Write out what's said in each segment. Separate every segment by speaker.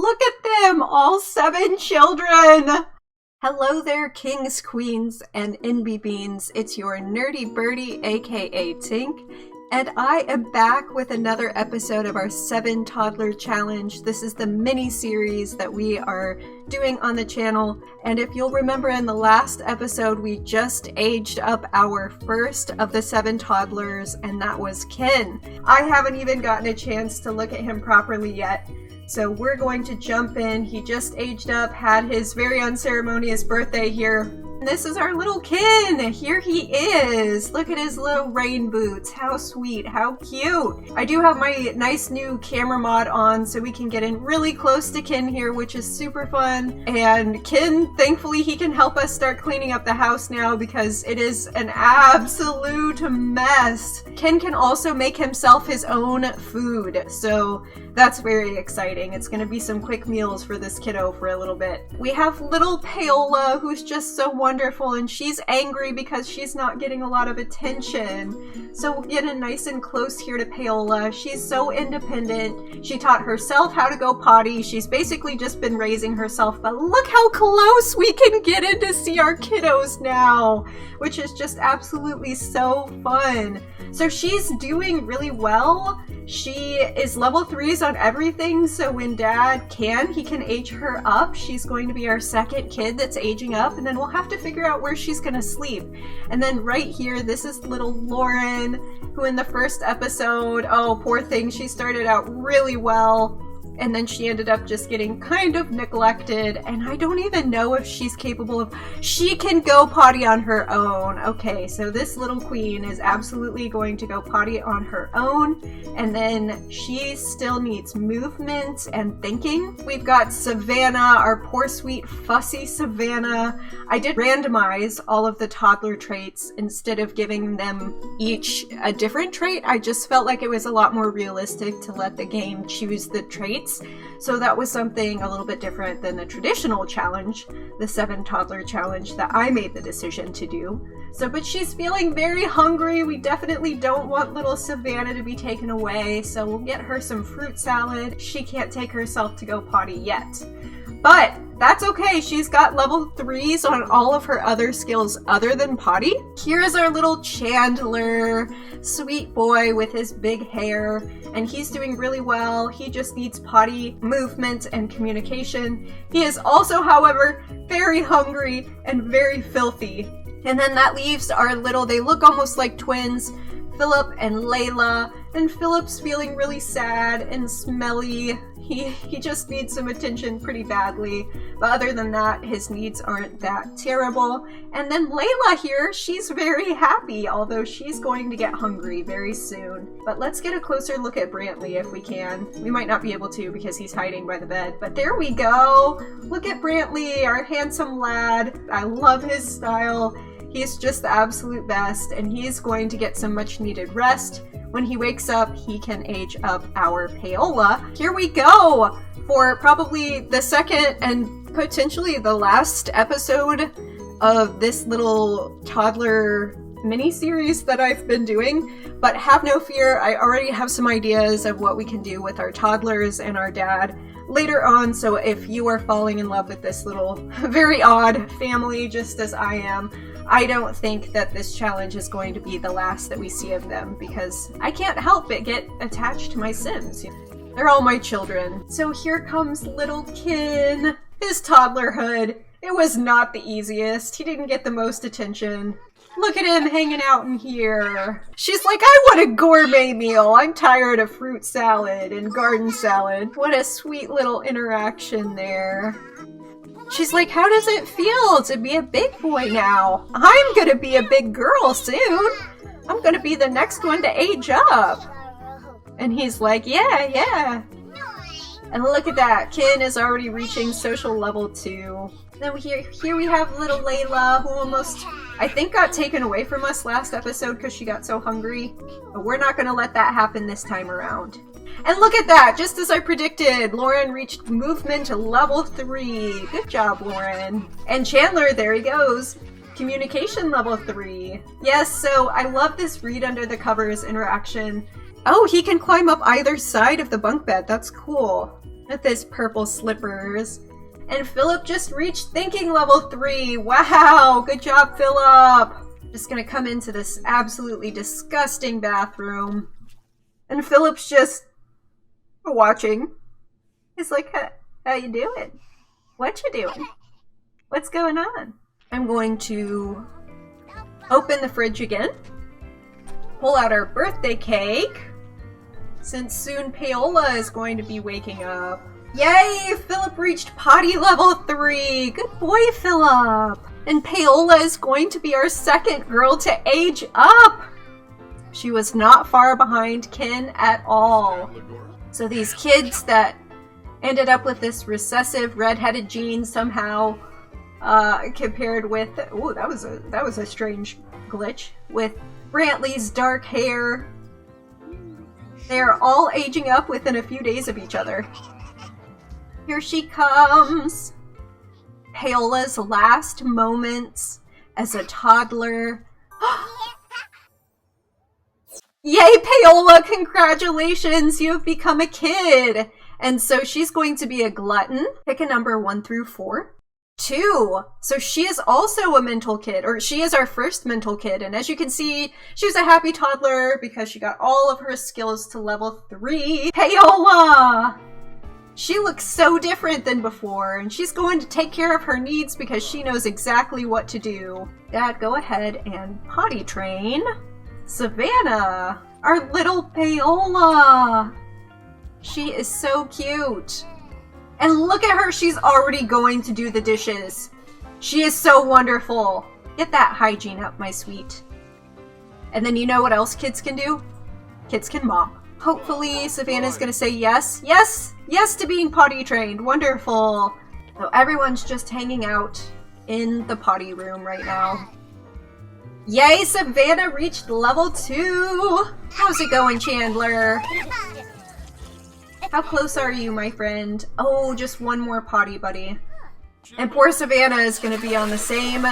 Speaker 1: look at them! All 7 children! Hello there, kings, queens, and NB Beans. It's your NyrdyByrdy, aka Tink, and I am back with another episode of our 7 Toddler Challenge. This is the mini-series that we are doing on the channel, and if you'll remember in the last episode, we just aged up our first of the 7 toddlers, and that was Ken. I haven't even gotten a chance to look at him properly yet. So we're going to jump in. He just aged up, had his very unceremonious birthday here. And this is our little Ken. Here he is. Look at his little rain boots. How sweet, how cute. I do have my nice new camera mod on so we can get in really close to Ken here, which is super fun. And Ken, thankfully, he can help us start cleaning up the house now because it is an absolute mess. Ken can also make himself his own food, so that's very exciting. It's gonna be some quick meals for this kiddo for a little bit. We have little Paola, who's just so wonderful, and she's angry because she's not getting a lot of attention. So we'll get in nice and close here to Paola. She's so independent. She taught herself how to go potty. She's basically just been raising herself, but look how close we can get in to see our kiddos now, which is just absolutely so fun. So she's doing really well. She is level 3s on everything, so when Dad can, he can age her up. She's going to be our second kid that's aging up, and then we'll have to figure out where she's gonna sleep. And then right here, this is little Lauren, who in the first episode, oh poor thing, she started out really well, and then she ended up just getting kind of neglected, and I don't even know if she's capable of... She can go potty on her own. Okay, so this little queen is absolutely going to go potty on her own, and then she still needs movement and thinking. We've got Savannah, our poor sweet fussy Savannah. I did randomize all of the toddler traits instead of giving them each a different trait. I just felt like it was a lot more realistic to let the game choose the traits. So that was something a little bit different than the traditional challenge, the 7 Toddler Challenge that I made the decision to do. So, but she's feeling very hungry. We definitely don't want little Savannah to be taken away, so we'll get her some fruit salad. She can't take herself to go potty yet. But that's okay, she's got level 3s on all of her other skills other than potty. Here is our little Chandler, sweet boy with his big hair, and he's doing really well. He just needs potty, movement, and communication. He is also, however, very hungry and very filthy. And then that leaves our little, they look almost like twins, Philip and Layla, and Philip's feeling really sad and smelly. He just needs some attention pretty badly, but other than that, his needs aren't that terrible. And then Layla here, she's very happy, although she's going to get hungry very soon. But let's get a closer look at Brantley if we can. We might not be able to because he's hiding by the bed, but there we go. Look at Brantley, our handsome lad. I love his style. He's just the absolute best, and he's going to get some much needed rest. When he wakes up, he can age up our Paola. Here we go for probably the second and potentially the last episode of this little toddler mini-series that I've been doing. But have no fear, I already have some ideas of what we can do with our toddlers and our dad later on. So if you are falling in love with this little very odd family, just as I am, I don't think that this challenge is going to be the last that we see of them because I can't help but get attached to my Sims. They're all my children. So here comes little Ken, his toddlerhood. It was not the easiest. He didn't get the most attention. Look at him hanging out in here. She's like, I want a gourmet meal. I'm tired of fruit salad and garden salad. What a sweet little interaction there. She's like, how does it feel to be a big boy now? I'm gonna be a big girl soon. I'm gonna be the next one to age up. And he's like, yeah. And look at that, Ken is already reaching social level 2. Then here we have little Layla, who almost, I think, got taken away from us last episode because she got so hungry. But we're not gonna let that happen this time around. And look at that, just as I predicted, Lauren reached movement level 3. Good job, Lauren. And Chandler, there he goes. Communication level 3. Yes, so I love this read under the covers interaction. Oh, he can climb up either side of the bunk bed. That's cool. with his purple slippers. And Philip just reached thinking level 3. Wow, good job, Philip. Just gonna come into this absolutely disgusting bathroom. And Philip's just watching. He's like, how you doing? What you doing? What's going on? I'm going to open the fridge again. Pull out our birthday cake. Since soon Paola is going to be waking up. Yay! Philip reached potty level 3! Good boy, Philip! And Paola is going to be our second girl to age up! She was not far behind Ken at all. So these kids that ended up with this recessive red-headed gene somehow, compared with... Ooh, that was a strange glitch. With Brantley's dark hair. They are all aging up within a few days of each other. Here she comes! Paola's last moments as a toddler. Yay, Paola! Congratulations! You have become a kid! And so she's going to be a glutton. Pick a number 1 through 4. 2. So she is also a mental kid, or she is our first mental kid. And as you can see, she was a happy toddler because she got all of her skills to level 3. Paola! She looks so different than before, and she's going to take care of her needs because she knows exactly what to do. Dad, go ahead and potty train Savannah, our little Paola. She is so cute. And look at her, she's already going to do the dishes. She is so wonderful. Get that hygiene up, my sweet. And then you know what else kids can do? Kids can mop. Hopefully Savannah's gonna say yes. Yes! Yes to being potty trained. Wonderful. So everyone's just hanging out in the potty room right now. Yay, Savannah reached level 2! How's it going, Chandler? How close are you, my friend? Oh, just one more potty, buddy. And poor Savannah is gonna be on the same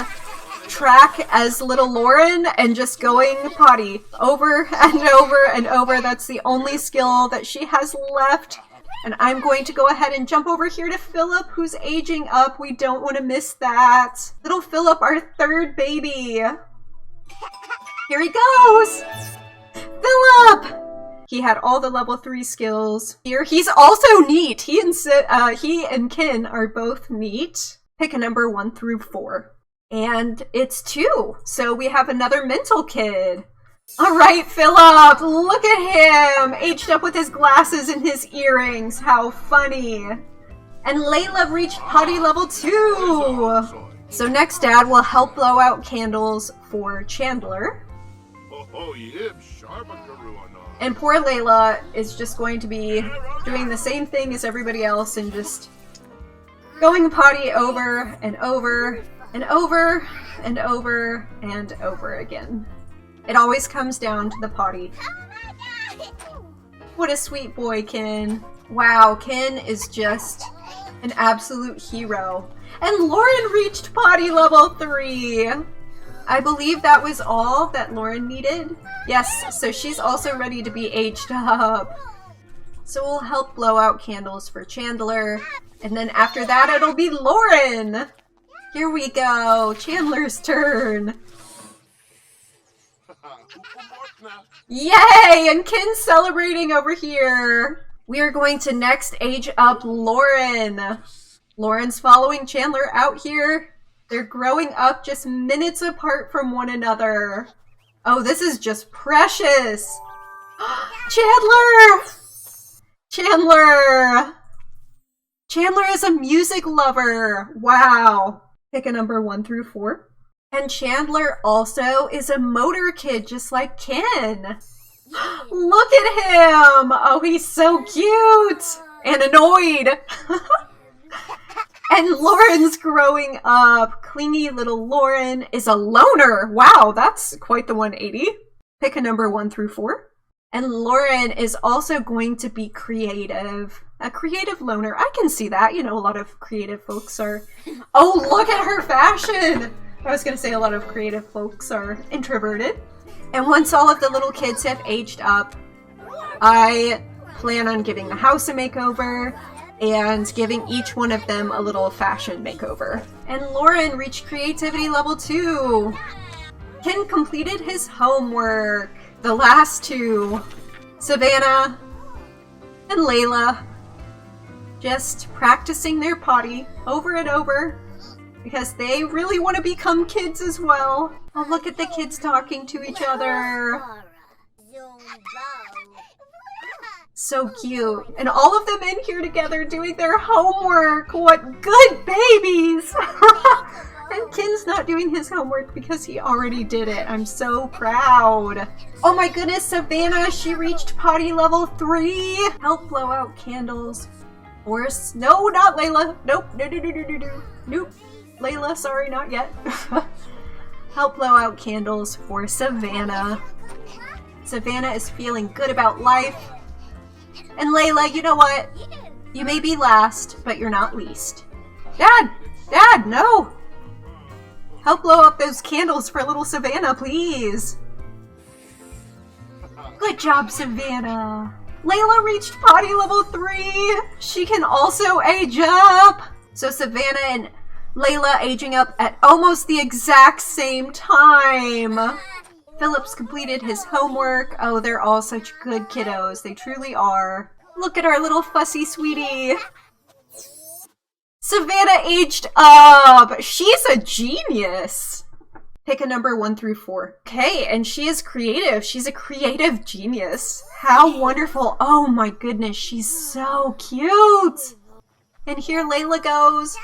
Speaker 1: track as little Lauren and just going potty over and over and over. That's the only skill that she has left. And I'm going to go ahead and jump over here to Philip, who's aging up. We don't want to miss that. Little Philip, our third baby. Here he goes! Philip! He had all the level 3 skills. Here, he's also neat. He and Ken are both neat. Pick a number 1 through 4. And it's 2. So we have another mental kid. All right, Philip, look at him, aged up with his glasses and his earrings. How funny. And Layla reached potty level 2. So next, Dad will help blow out candles for Chandler. And poor Layla is just going to be doing the same thing as everybody else and just going potty over and over and over and over and over again. It always comes down to the potty. What a sweet boy, Ken. Wow, Ken is just an absolute hero. And Lauren reached potty level 3. I believe that was all that Lauren needed. Yes, so she's also ready to be aged up. So we'll help blow out candles for Chandler. And then after that, it'll be Lauren. Here we go. Chandler's turn. Yay! And Ken's celebrating over here. We are going to next age up Lauren. Lauren's following Chandler out here. They're growing up just minutes apart from one another. Oh, this is just precious. Chandler! Chandler! Chandler is a music lover. Wow. Pick a number 1 through 4. And Chandler also is a motor kid, just like Ken. Look at him! Oh, he's so cute! And annoyed! And Lauren's growing up. Clingy little Lauren is a loner. Wow, that's quite the 180. Pick a number 1 through 4. And Lauren is also going to be creative. A creative loner. I can see that. You know, a lot of creative folks are... Oh, look at her fashion! I was going to say a lot of creative folks are introverted. And once all of the little kids have aged up, I plan on giving the house a makeover and giving each one of them a little fashion makeover. And Lauren reached creativity level 2. Ken completed his homework. The last two, Savannah and Layla, just practicing their potty over and over because they really want to become kids as well. Oh, look at the kids talking to each other. So cute. And all of them in here together doing their homework. What good babies! And Ken's not doing his homework because he already did it. I'm so proud. Oh my goodness, Savannah, she reached potty level 3. Help blow out candles. Or no, not Layla. Nope, no. Nope. Layla, sorry, not yet. Help blow out candles for Savannah. Savannah is feeling good about life. And Layla, you know what? You may be last, but you're not least. Dad, no! Help blow up those candles for little Savannah, please. Good job, Savannah. Layla reached potty level 3. She can also age up. So Savannah and Layla aging up at almost the exact same time. Phillips completed his homework. Oh, they're all such good kiddos. They truly are. Look at our little fussy sweetie. Savannah aged up. She's a genius. Pick a number 1 through 4. Okay, and she is creative. She's a creative genius. How wonderful. Oh my goodness, she's so cute. And here Layla goes.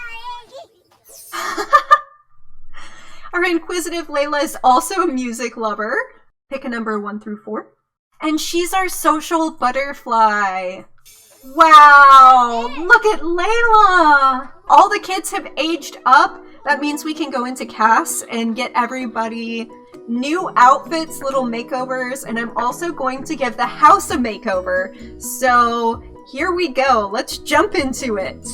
Speaker 1: Our inquisitive Layla is also a music lover. Pick a number 1 through 4. And she's our social butterfly. Wow, look at Layla. All the kids have aged up. That means we can go into Cass and get everybody new outfits, little makeovers, and I'm also going to give the house a makeover. So here we go. Let's jump into it.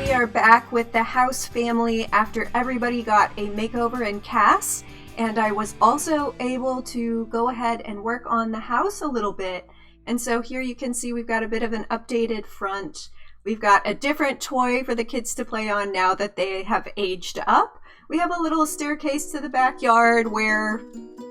Speaker 1: we are back with the House family after everybody got a makeover in Cass, and I was also able to go ahead and work on the house a little bit. And so here you can see we've got a bit of an updated front. We've got a different toy for the kids to play on now that they have aged up. We have a little staircase to the backyard where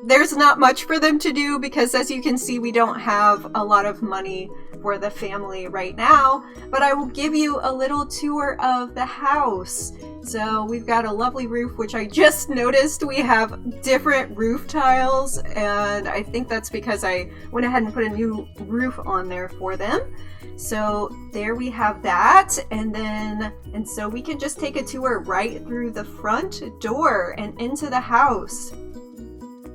Speaker 1: there's not much for them to do because, as you can see, we don't have a lot of money for the family right now, but I will give you a little tour of the house. So we've got a lovely roof, which I just noticed we have different roof tiles, and I think that's because I went ahead and put a new roof on there for them. So there we have that, and so we can just take a tour right through the front door and into the house.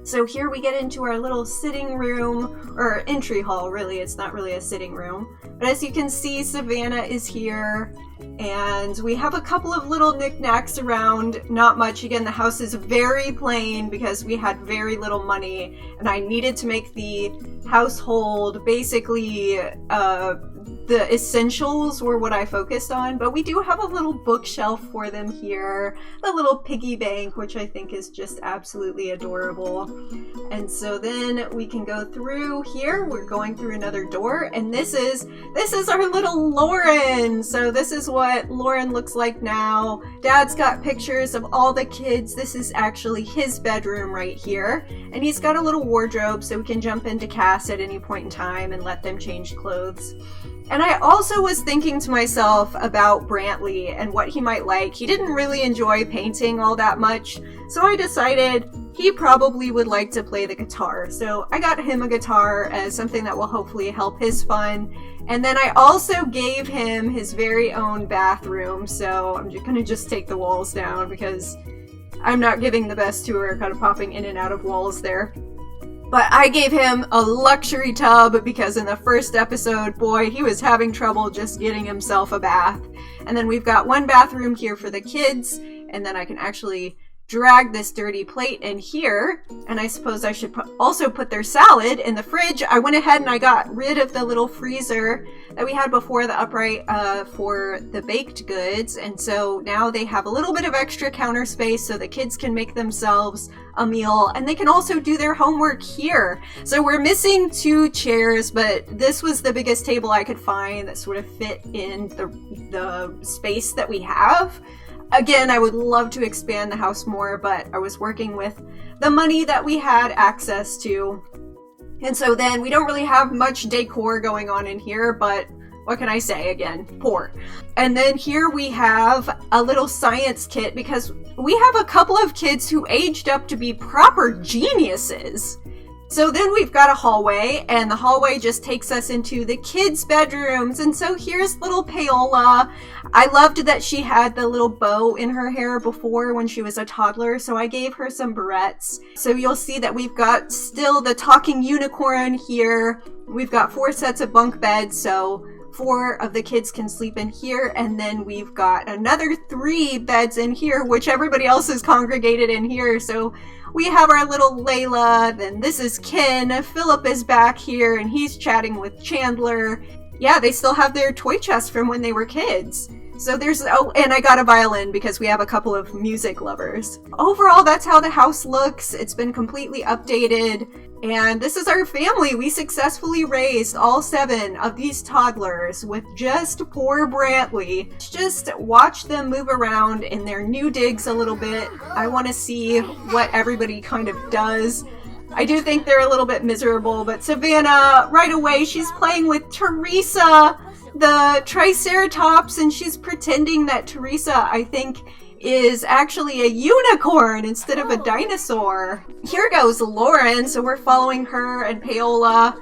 Speaker 1: So here we get into our little sitting room, or entry hall, really. It's not really a sitting room. But as you can see, Savannah is here, and we have a couple of little knickknacks around. Not much. Again, the house is very plain because we had very little money, and I needed to make the household basically the essentials were what I focused on, but we do have a little bookshelf for them here, a little piggy bank, which I think is just absolutely adorable. And so then we can go through here. We're going through another door, and this is our little Lauren. So this is what Lauren looks like now. Dad's got pictures of all the kids. This is actually his bedroom right here, and he's got a little wardrobe so we can jump into Cass at any point in time and let them change clothes. And I also was thinking to myself about Brantley and what he might like. He didn't really enjoy painting all that much, so I decided he probably would like to play the guitar. So I got him a guitar as something that will hopefully help his fun. And then I also gave him his very own bathroom, so I'm just gonna take the walls down because I'm not giving the best tour, kind of popping in and out of walls there. But I gave him a luxury tub because in the first episode, boy, he was having trouble just getting himself a bath. And then we've got one bathroom here for the kids, and then I can actually drag this dirty plate in here, and I suppose I should also put their salad in the fridge. I went ahead and I got rid of the little freezer that we had before, the upright for the baked goods, and so now they have a little bit of extra counter space so the kids can make themselves a meal, and they can also do their homework here. So we're missing 2 chairs, but this was the biggest table I could find that sort of fit in the space that we have. Again, I would love to expand the house more, but I was working with the money that we had access to. And so then we don't really have much decor going on in here, but what can I say? Again, poor. And then here we have a little science kit because we have a couple of kids who aged up to be proper geniuses. So then we've got a hallway, and the hallway just takes us into the kids' bedrooms. And so here's little Paola. I loved that she had the little bow in her hair before when she was a toddler, so I gave her some barrettes. So you'll see that we've got still the talking unicorn here. We've got 4 sets of bunk beds, so 4 of the kids can sleep in here, and then we've got another 3 beds in here, which everybody else is congregated in here. So we have our little Layla, then this is Ken, Philip is back here, and he's chatting with Chandler. Yeah, they still have their toy chest from when they were kids. So there's, oh, and I got a violin because we have a couple of music lovers. Overall, that's how the house looks. It's been completely updated. And this is our family. We successfully raised all 7 of these toddlers with just poor Brantley. Just watch them move around in their new digs a little bit. I want to see what everybody kind of does. I do think they're a little bit miserable, but Savannah, right away, she's playing with Teresa, the Triceratops, and she's pretending that Teresa, I think, is actually a unicorn instead of a dinosaur. Here goes Lauren, so we're following her and Paola.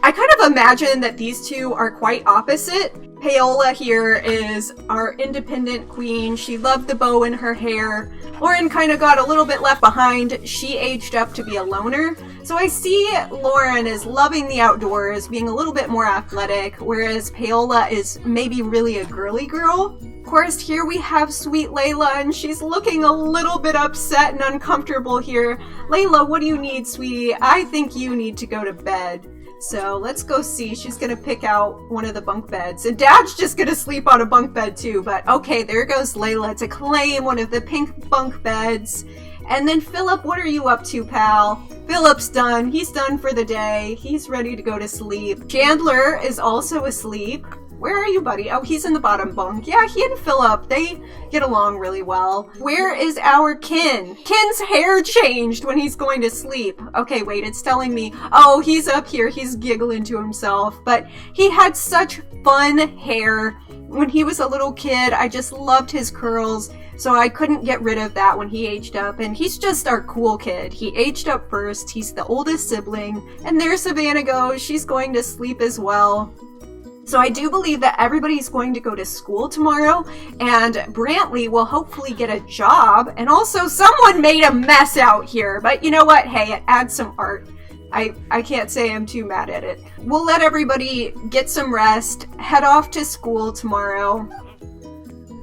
Speaker 1: I kind of imagine that these 2 are quite opposite. Paola here is our independent queen. She loved the bow in her hair. Lauren kind of got a little bit left behind. She aged up to be a loner. So I see Lauren is loving the outdoors, being a little bit more athletic, whereas Paola is maybe really a girly girl. Of course, here we have sweet Layla, and she's looking a little bit upset and uncomfortable here. Layla, what do you need, sweetie? I think you need to go to bed. So let's go see. She's gonna pick out one of the bunk beds. And Dad's just gonna sleep on a bunk bed too. But okay, there goes Layla to claim one of the pink bunk beds. And then Philip, what are you up to, pal? Philip's done. He's done for the day. He's ready to go to sleep. Chandler is also asleep. Where are you, buddy? Oh, he's in the bottom bunk. Yeah, he and Philip, they get along really well. Where is our Kin? Kin's hair changed when he's going to sleep. Okay, wait, it's telling me, oh, he's up here. He's giggling to himself. But he had such fun hair when he was a little kid. I just loved his curls. So I couldn't get rid of that when he aged up. And he's just our cool kid. He aged up first. He's the oldest sibling. And there Savannah goes. She's going to sleep as well. So I do believe that everybody's going to go to school tomorrow, and Brantley will hopefully get a job, and also someone made a mess out here, but you know what? Hey, it adds some art. I can't say I'm too mad at it. We'll let everybody get some rest, head off to school tomorrow.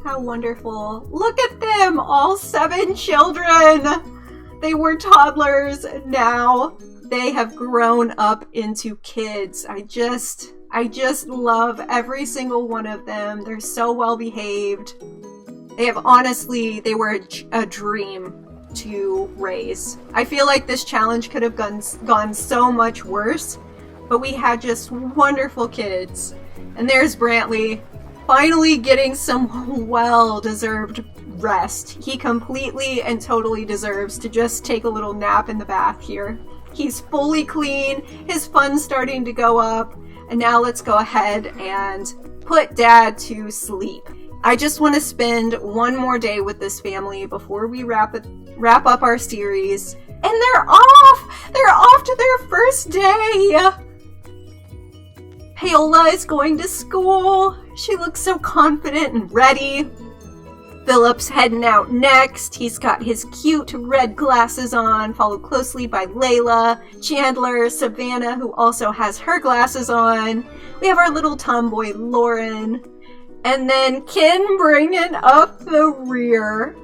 Speaker 1: How wonderful. Look at them, all 7 children. They were toddlers, now they have grown up into kids. I just love every single one of them. They're so well behaved. They were a dream to raise. I feel like this challenge could have gone so much worse, but we had just wonderful kids. And there's Brantley, finally getting some well-deserved rest. He completely and totally deserves to just take a little nap in the bath here. He's fully clean, his fun's starting to go up. And now let's go ahead and put Dad to sleep. I just want to spend one more day with this family before we wrap up our series. And they're off! They're off to their first day! Paola is going to school. She looks so confident and ready. Philip's heading out next. He's got his cute red glasses on, followed closely by Layla, Chandler, Savannah, who also has her glasses on. We have our little tomboy, Lauren. And then Kin bringing up the rear.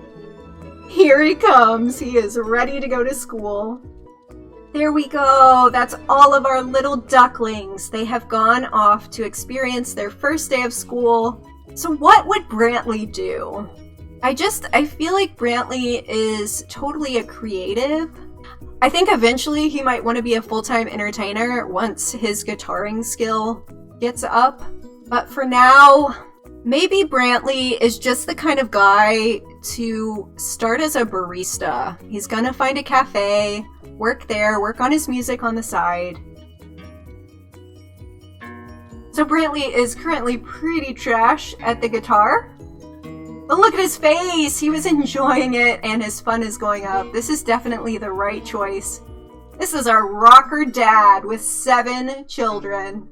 Speaker 1: Here he comes. He is ready to go to school. There we go. That's all of our little ducklings. They have gone off to experience their first day of school. So what would Brantley do? I feel like Brantley is totally a creative. I think eventually he might want to be a full-time entertainer once his guitaring skill gets up. But for now, maybe Brantley is just the kind of guy to start as a barista. He's gonna find a cafe, work there, work on his music on the side. So Brantley is currently pretty trash at the guitar. But look at his face! He was enjoying it and his fun is going up. This is definitely the right choice. This is our rocker dad with 7 children.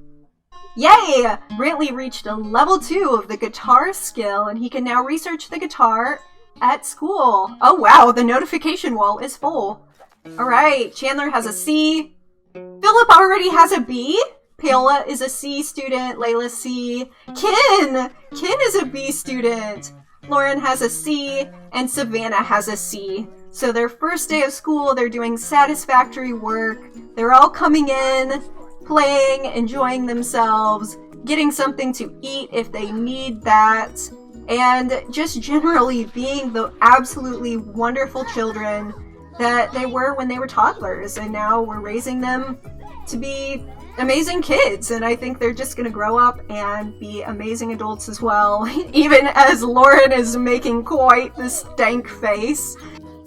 Speaker 1: Yay! Brantley reached a level 2 of the guitar skill and he can now research the guitar at school. Oh wow, the notification wall is full. Alright, Chandler has a C. Philip already has a B. Paola is a C student. Layla C. Kin is a B student. Lauren has a C, and Savannah has a C. So their first day of school, they're doing satisfactory work. They're all coming in, playing, enjoying themselves, getting something to eat if they need that, and just generally being the absolutely wonderful children that they were when they were toddlers. And now we're raising them to be amazing kids, and I think they're just gonna grow up and be amazing adults as well, even as Lauren is making quite the stank face.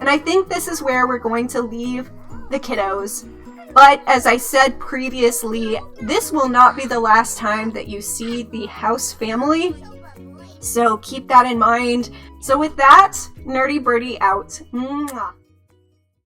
Speaker 1: And I think this is where we're going to leave the kiddos. But as I said previously, this will not be the last time that you see the House family, so keep that in mind. So with that, NyrdyByrdy out. Mwah.